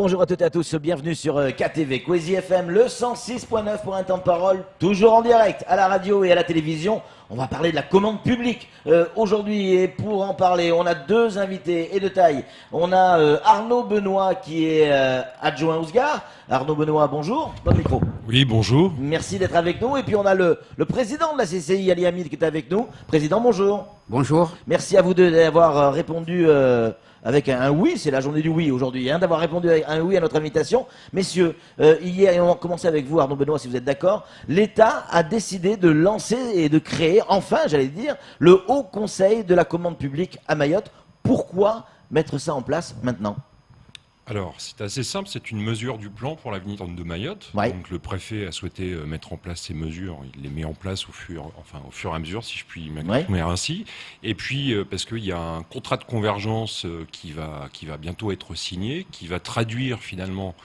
bonjour à toutes et à tous, bienvenue sur KTV, Kwezi FM, le 106.9 pour un temps de parole, toujours en direct à la radio et à la télévision. On va parler de la commande publique aujourd'hui, et pour en parler, on a deux invités et de taille. On a Arnaud Benoît qui est adjoint Ousgard. Arnaud Benoît, bonjour, votre micro. Oui, bonjour. Merci d'être avec nous. Et puis on a le président de la CCI, Ali Hamid, qui est avec nous. Président, bonjour. Bonjour. Merci à vous deux d'avoir répondu avec un oui, c'est la journée du oui aujourd'hui, hein, d'avoir répondu avec un oui à notre invitation. Messieurs, hier, et on va commencer avec vous, Arnaud Benoît, si vous êtes d'accord, l'État a décidé de lancer et de créer, enfin, j'allais dire, le Haut Conseil de la commande publique à Mayotte. Pourquoi mettre ça en place maintenant ? Alors, c'est assez simple, c'est une mesure du plan pour l'avenir de Mayotte. Ouais. Donc, le préfet a souhaité mettre en place ces mesures. Il les met en place au fur et à mesure, si je puis m'exprimer ainsi. Et puis, parce qu'il y a un contrat de convergence qui va bientôt être signé, qui va traduire finalement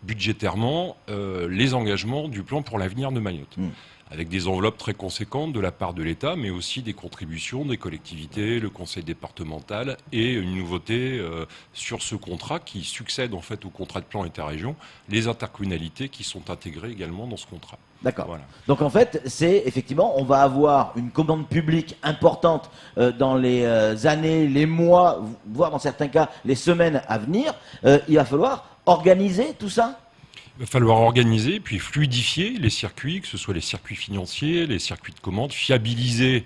budgétairement les engagements du plan pour l'avenir de Mayotte. Avec des enveloppes très conséquentes de la part de l'État, mais aussi des contributions des collectivités, le conseil départemental, et une nouveauté sur ce contrat qui succède en fait au contrat de plan État-région, les intercommunalités qui sont intégrées également dans ce contrat. D'accord. Voilà. Donc en fait, c'est effectivement, on va avoir une commande publique importante dans les années, les mois, voire dans certains cas les semaines à venir. Il va falloir organiser tout ça ? Il va falloir organiser puis fluidifier les circuits, que ce soit les circuits financiers, les circuits de commande, fiabiliser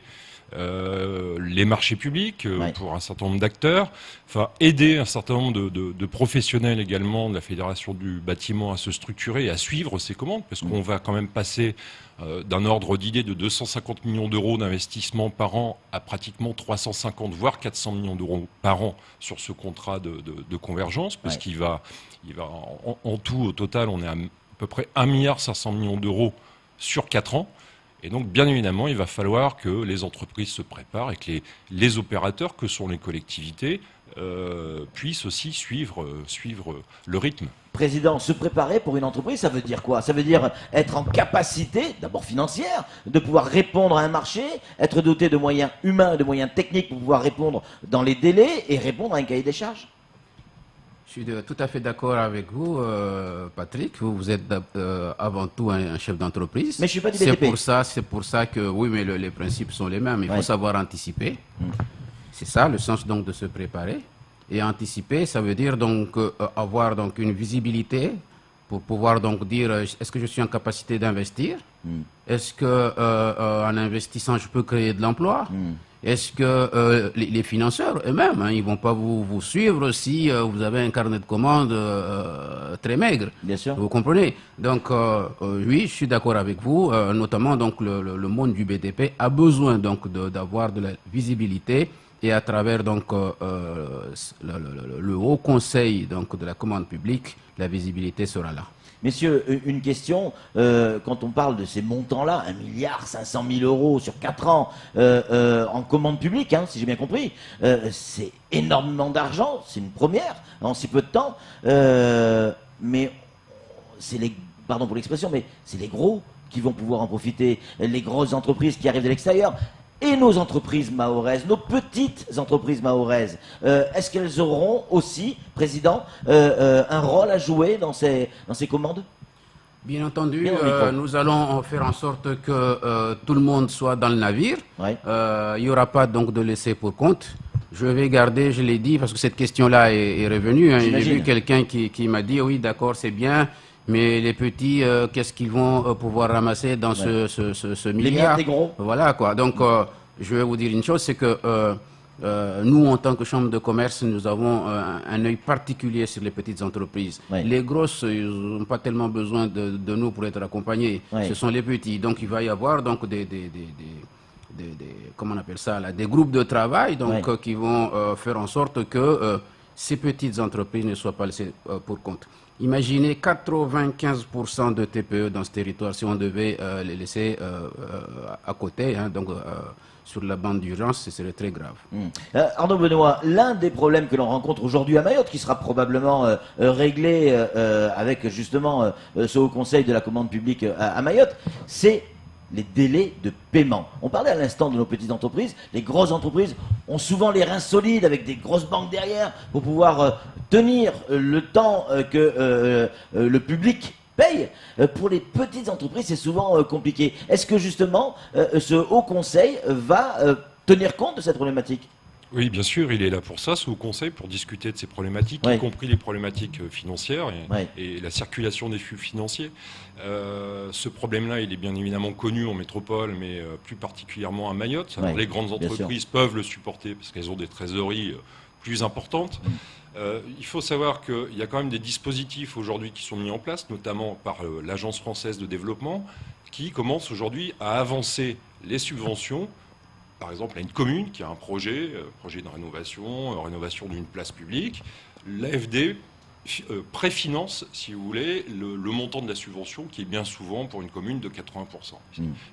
les marchés publics pour un certain nombre d'acteurs, enfin aider un certain nombre de professionnels également de la Fédération du bâtiment à se structurer et à suivre ces commandes, parce qu'on va quand même passer d'un ordre d'idée de 250 millions d'euros d'investissement par an à pratiquement 350 voire 400 millions d'euros par an sur ce contrat de convergence, parce qu'il va en tout, au total, on est à peu près 1,5 milliard d'euros sur 4 ans. Et donc, bien évidemment, il va falloir que les entreprises se préparent et que les opérateurs, que sont les collectivités, puissent aussi suivre le rythme. Président, se préparer pour une entreprise, ça veut dire quoi ? Ça veut dire être en capacité, d'abord financière, de pouvoir répondre à un marché, être doté de moyens humains, de moyens techniques pour pouvoir répondre dans les délais et répondre à un cahier des charges. Je suis tout à fait d'accord avec vous, Patrick. Vous êtes avant tout un chef d'entreprise. Mais je suis pas du BTP. C'est pour ça que, oui, mais les principes sont les mêmes. Il faut savoir anticiper. C'est ça, le sens donc de se préparer. Et anticiper, ça veut dire donc avoir donc une visibilité pour pouvoir donc dire est-ce que je suis en capacité d'investir ? Est-ce que en investissant je peux créer de l'emploi ? Est-ce que les financeurs eux-mêmes, ils vont pas vous suivre si vous avez un carnet de commandes très maigre? Bien sûr. Vous comprenez? Donc oui, je suis d'accord avec vous. Notamment donc le monde du BTP a besoin donc d'avoir de la visibilité, et à travers donc le Haut Conseil donc de la commande publique, la visibilité sera là. Messieurs, une question, quand on parle de ces montants-là, 1,5 milliard € sur 4 ans en commande publique, hein, si j'ai bien compris, c'est énormément d'argent, c'est une première en si peu de temps, mais c'est les, pardon pour l'expression, mais c'est les gros qui vont pouvoir en profiter, les grosses entreprises qui arrivent de l'extérieur. Et nos entreprises mahoraises, nos petites entreprises mahoraises, est-ce qu'elles auront aussi, Président, un rôle à jouer dans ces commandes ? Bien entendu, nous allons faire en sorte que tout le monde soit dans le navire. Il n'y aura pas donc de laisser pour compte. Je vais garder, je l'ai dit, parce que cette question-là est revenue. Hein. J'ai vu quelqu'un qui m'a dit, oui, d'accord, c'est bien, mais les petits, qu'est-ce qu'ils vont pouvoir ramasser dans ce milliard? Les gros. Voilà, quoi. Donc, je vais vous dire une chose, c'est que nous, en tant que chambre de commerce, nous avons un œil particulier sur les petites entreprises. Les grosses, ils n'ont pas tellement besoin de nous pour être accompagnés. Ce sont les petits. Donc, il va y avoir donc comment on appelle ça là, des groupes de travail donc, qui vont faire en sorte que ces petites entreprises ne soient pas laissées pour compte. Imaginez 95% de TPE dans ce territoire, si on devait les laisser à côté, hein, donc sur la bande d'urgence, ce serait très grave. Arnaud Benoît, l'un des problèmes que l'on rencontre aujourd'hui à Mayotte, qui sera probablement réglé avec justement ce Haut Conseil de la commande publique à Mayotte, c'est les délais de paiement. On parlait à l'instant de nos petites entreprises. Les grosses entreprises ont souvent les reins solides avec des grosses banques derrière pour pouvoir tenir le temps que le public paye. Pour les petites entreprises, c'est souvent compliqué. Est-ce que justement, ce Haut Conseil va tenir compte de cette problématique ? Oui, bien sûr, il est là pour ça, ce Haut Conseil, pour discuter de ces problématiques, y compris les problématiques financières et la circulation des flux financiers. Ce problème-là, il est bien évidemment connu en métropole, mais plus particulièrement à Mayotte. Alors, les grandes entreprises peuvent le supporter parce qu'elles ont des trésoreries plus importantes. Il faut savoir qu'il y a quand même des dispositifs aujourd'hui qui sont mis en place, notamment par l'Agence française de développement, qui commence aujourd'hui à avancer les subventions. Par exemple, à une commune qui a un projet de rénovation d'une place publique, l'AFD préfinance, si vous voulez, le montant de la subvention qui est bien souvent pour une commune de 80%.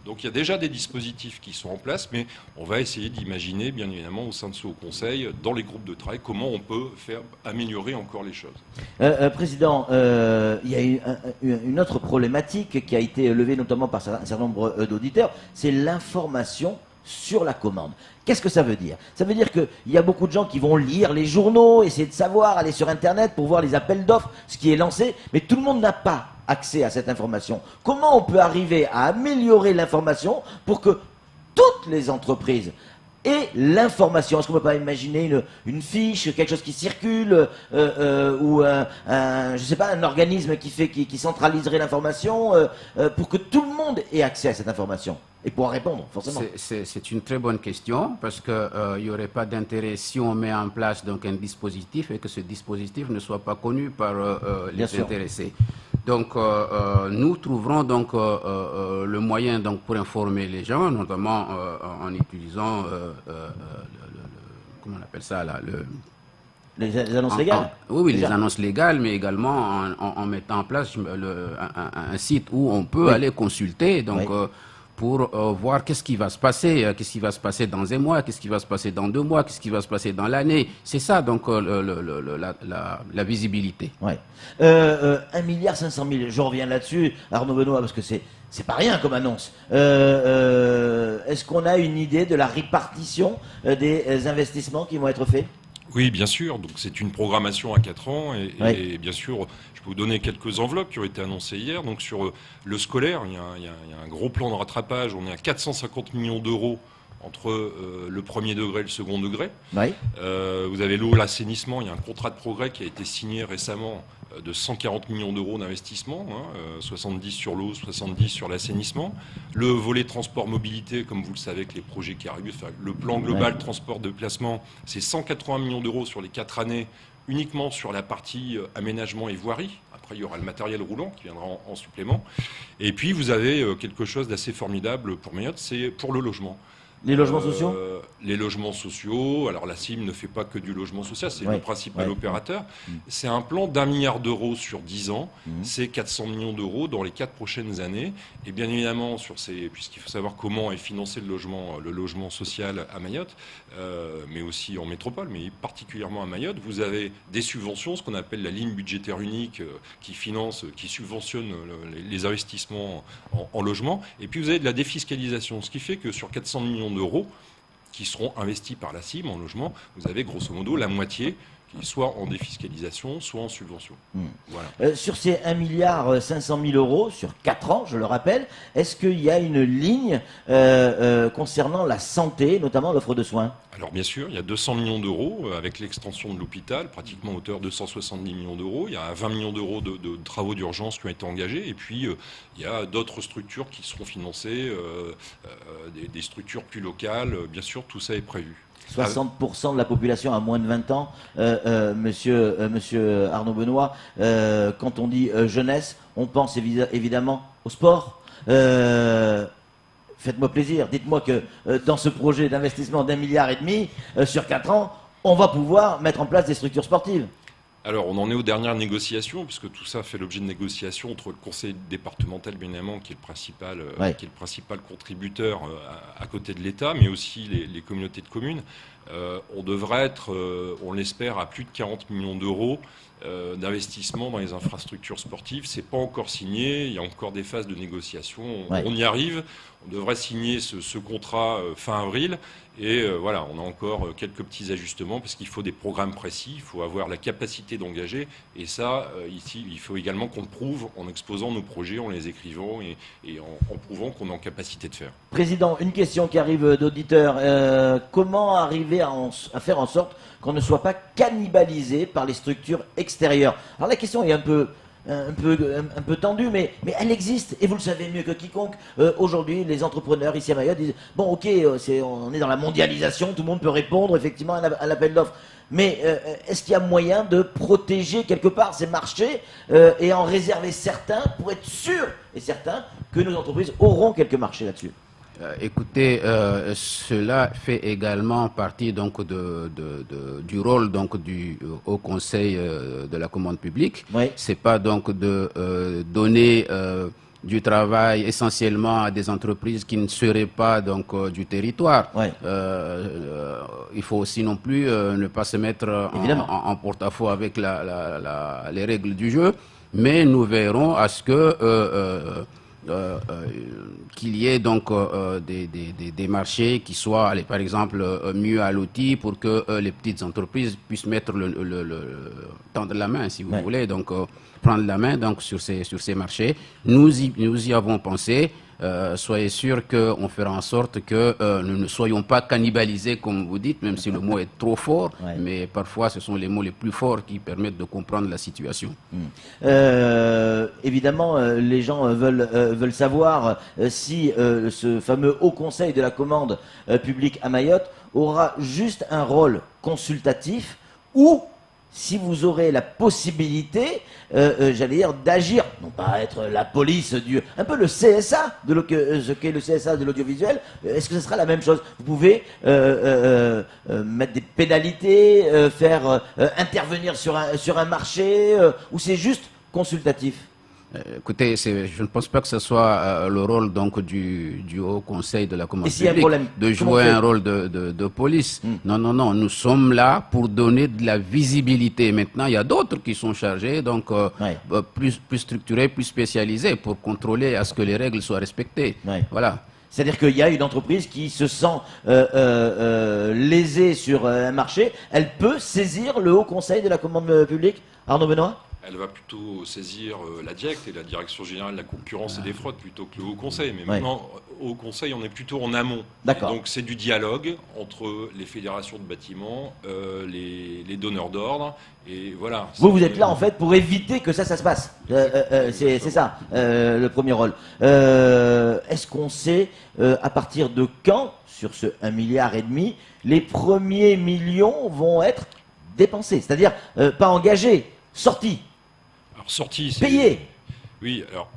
Donc il y a déjà des dispositifs qui sont en place, mais on va essayer d'imaginer, bien évidemment, au sein de ce Haut Conseil, dans les groupes de travail, comment on peut faire améliorer encore les choses. Président, il y a une autre problématique qui a été levée notamment par un certain nombre d'auditeurs, c'est l'information sur la commande. Qu'est-ce que ça veut dire? Ça veut dire qu'il y a beaucoup de gens qui vont lire les journaux, essayer de savoir, aller sur Internet pour voir les appels d'offres, ce qui est lancé, mais tout le monde n'a pas accès à cette information. Comment on peut arriver à améliorer l'information pour que toutes les entreprises aient l'information? Est-ce qu'on ne peut pas imaginer une fiche, quelque chose qui circule, ou je sais pas, un organisme qui centraliserait l'information pour que tout le monde ait accès à cette information et pouvoir répondre, forcément? C'est une très bonne question, parce qu'il n'y aurait pas d'intérêt si on met en place donc, un dispositif et que ce dispositif ne soit pas connu par les intéressés. Donc, nous trouverons donc le moyen donc, pour informer les gens, notamment en utilisant, comment on appelle ça là, les annonces légales. Oui, les annonces légales, mais également en mettant en place un site où on peut aller consulter. Donc, pour voir qu'est-ce qui va se passer dans un mois, qu'est-ce qui va se passer dans 2 mois, qu'est-ce qui va se passer dans l'année. C'est ça, donc, la visibilité. 1,5 milliard, je reviens là-dessus, Arnaud Benoît, parce que c'est pas rien comme annonce. Est-ce qu'on a une idée de la répartition des investissements qui vont être faits? Oui, bien sûr. Donc c'est une programmation à 4 ans et bien sûr, je peux vous donner quelques enveloppes qui ont été annoncées hier. Donc sur le scolaire, il y a un gros plan de rattrapage. On est à 450 millions d'euros entre le premier degré et le second degré. Vous avez l'eau, l'assainissement. Il y a un contrat de progrès qui a été signé récemment de 140 millions d'euros d'investissement, 70 sur l'eau, 70 sur l'assainissement. Le volet transport-mobilité, comme vous le savez, avec les projets qui arrivent, le plan global transport de placement, c'est 180 millions d'euros sur les 4 années, uniquement sur la partie aménagement et voirie. Après, il y aura le matériel roulant qui viendra en supplément. Et puis, vous avez quelque chose d'assez formidable pour Mayotte, c'est pour le logement. Les logements sociaux? Les logements sociaux. Alors la CIM ne fait pas que du logement social, c'est le principal opérateur. C'est un plan d'1 milliard d'euros sur 10 ans. C'est 400 millions d'euros dans les 4 prochaines années. Et bien évidemment, puisqu'il faut savoir comment est financé le logement social à Mayotte, mais aussi en métropole, mais particulièrement à Mayotte, vous avez des subventions, ce qu'on appelle la ligne budgétaire unique, qui subventionne les investissements en logement. Et puis vous avez de la défiscalisation, ce qui fait que sur 400 millions d'euros qui seront investis par la CIM en logement, vous avez grosso modo la moitié qui soit en défiscalisation, soit en subvention. Voilà. Sur ces 1,5 milliard d'euros sur 4 ans, je le rappelle, est-ce qu'il y a une ligne concernant la santé, notamment l'offre de soins? Alors bien sûr, il y a 200 millions d'euros avec l'extension de l'hôpital, pratiquement à hauteur de 170 millions d'euros. Il y a 20 millions d'euros de travaux d'urgence qui ont été engagés. Et puis, il y a d'autres structures qui seront financées, des structures plus locales. Bien sûr, tout ça est prévu. 60% de la population a moins de 20 ans, monsieur Arnaud Benoît. Quand on dit jeunesse, on pense évidemment au sport. Faites-moi plaisir, dites-moi que dans ce projet d'investissement d'1,5 milliard sur 4 ans, on va pouvoir mettre en place des structures sportives. Alors, on en est aux dernières négociations, puisque tout ça fait l'objet de négociations entre le conseil départemental, bien évidemment, qui est le principal contributeur à côté de l'État, mais aussi les communautés de communes. On devrait être, on l'espère, à plus de 40 millions d'euros d'investissement dans les infrastructures sportives. C'est pas encore signé, il y a encore des phases de négociation. On y arrive. On devrait signer ce contrat fin avril. Et voilà, on a encore quelques petits ajustements parce qu'il faut des programmes précis, il faut avoir la capacité d'engager. Et ça, ici, il faut également qu'on le prouve en exposant nos projets, en les écrivant et en prouvant qu'on est en capacité de faire. Président, une question qui arrive d'auditeur. Comment arriver à faire en sorte qu'on ne soit pas cannibalisé par les structures extérieures? Alors la question est un peu tendue, mais elle existe, et vous le savez mieux que quiconque. Aujourd'hui, les entrepreneurs ici à Mayotte disent, bon ok, on est dans la mondialisation, tout le monde peut répondre effectivement à l'appel d'offres. Mais est-ce qu'il y a moyen de protéger quelque part ces marchés et en réserver certains pour être sûr et certain que nos entreprises auront quelques marchés là-dessus? Écoutez, cela fait également partie donc du rôle donc du Haut Conseil de la commande publique. Oui. C'est pas donc de donner du travail essentiellement à des entreprises qui ne seraient pas donc du territoire. Oui. Il faut aussi non plus ne pas se mettre en porte-à-faux avec les règles du jeu, mais nous verrons à ce que qu'il y ait donc des marchés qui soient, par exemple, mieux allotis pour que les petites entreprises puissent mettre tendre la main, si vous voulez, donc prendre la main donc sur ces marchés. Nous y avons pensé. Soyez sûr qu'on fera en sorte que nous ne soyons pas cannibalisés, comme vous dites, même si le mot est trop fort, mais parfois ce sont les mots les plus forts qui permettent de comprendre la situation. Évidemment, les gens veulent savoir si ce fameux Haut Conseil de la commande publique à Mayotte aura juste un rôle consultatif ou si vous aurez la possibilité, j'allais dire, d'agir, non pas être la police un peu le CSA ce qu'est le CSA de l'audiovisuel. Est-ce que ce sera la même chose? Vous pouvez mettre des pénalités, faire intervenir sur un marché, ou c'est juste consultatif? Écoutez, je ne pense pas que ce soit le rôle donc du Haut Conseil de la commande publique de jouer un rôle de police. Non, non, non. Nous sommes là pour donner de la visibilité. Maintenant, il y a d'autres qui sont chargés, donc plus structurés, plus spécialisés pour contrôler à ce que les règles soient respectées. Voilà. C'est-à-dire qu'il y a une entreprise qui se sent lésée sur un marché, elle peut saisir le Haut Conseil de la commande publique? Arnaud Benoît? Elle va plutôt saisir la DIECT et la Direction Générale de la Concurrence et des Fraudes plutôt que le Haut Conseil. Mais maintenant, au Haut Conseil, on est plutôt en amont. Donc c'est du dialogue entre les fédérations de bâtiments, les donneurs d'ordre. Et voilà. Vous êtes là en fait pour éviter que ça se passe. C'est ça le premier rôle. Est-ce qu'on sait à partir de quand, sur ce 1,5 milliard, les premiers millions vont être dépensés? C'est-à-dire pas engagés, sortis. Alors sortis, c'est payés. Oui, alors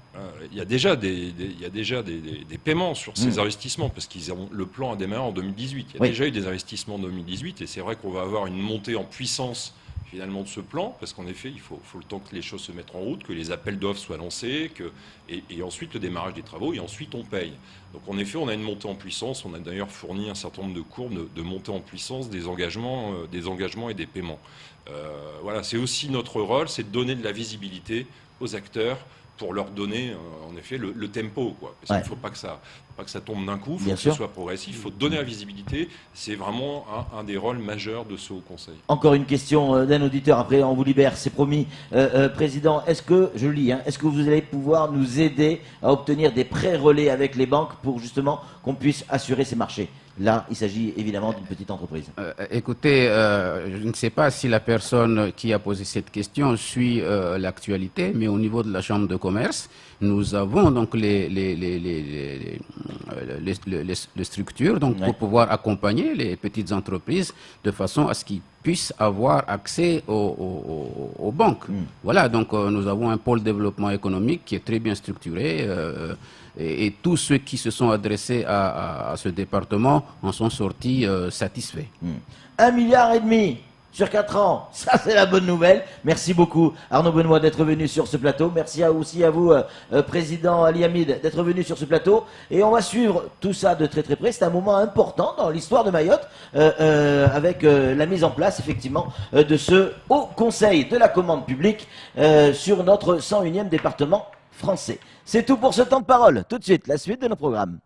il y a déjà des paiements sur ces investissements parce le plan a démarré en 2018. Il y a déjà eu des investissements en 2018 et c'est vrai qu'on va avoir une montée en puissance finalement de ce plan, parce qu'en effet, il faut le temps que les choses se mettent en route, que les appels d'offres soient lancés, et ensuite le démarrage des travaux, et ensuite on paye. Donc en effet, on a une montée en puissance, on a d'ailleurs fourni un certain nombre de courbes de montée en puissance des engagements et des paiements. Voilà, c'est aussi notre rôle, c'est de donner de la visibilité aux acteurs pour leur donner, en effet, le tempo, quoi. Parce qu'il ne faut pas que ça tombe d'un coup, il faut que ce soit progressif, il faut donner la visibilité. C'est vraiment un des rôles majeurs de ce Haut Conseil. Encore une question d'un auditeur, après on vous libère, c'est promis. Président, est-ce que, je lis, est-ce que vous allez pouvoir nous aider à obtenir des prêts relais avec les banques pour justement qu'on puisse assurer ces marchés? Là, il s'agit évidemment d'une petite entreprise. Écoutez, je ne sais pas si la personne qui a posé cette question suit l'actualité, mais au niveau de la Chambre de commerce, nous avons donc les structures donc, pour pouvoir accompagner les petites entreprises de façon à ce qu'ils puissent avoir accès aux banques. Voilà, donc nous avons un pôle développement économique qui est très bien structuré. Et tous ceux qui se sont adressés à ce département en sont sortis satisfaits. 1,5 milliard sur 4 ans, ça c'est la bonne nouvelle. Merci beaucoup Arnaud Benoît d'être venu sur ce plateau. Merci aussi à vous, Président Ali Hamid, d'être venu sur ce plateau. Et on va suivre tout ça de très très près. C'est un moment important dans l'histoire de Mayotte, avec la mise en place effectivement de ce Haut Conseil de la commande publique sur notre 101e département français. C'est tout pour ce temps de parole. Tout de suite, la suite de nos programmes.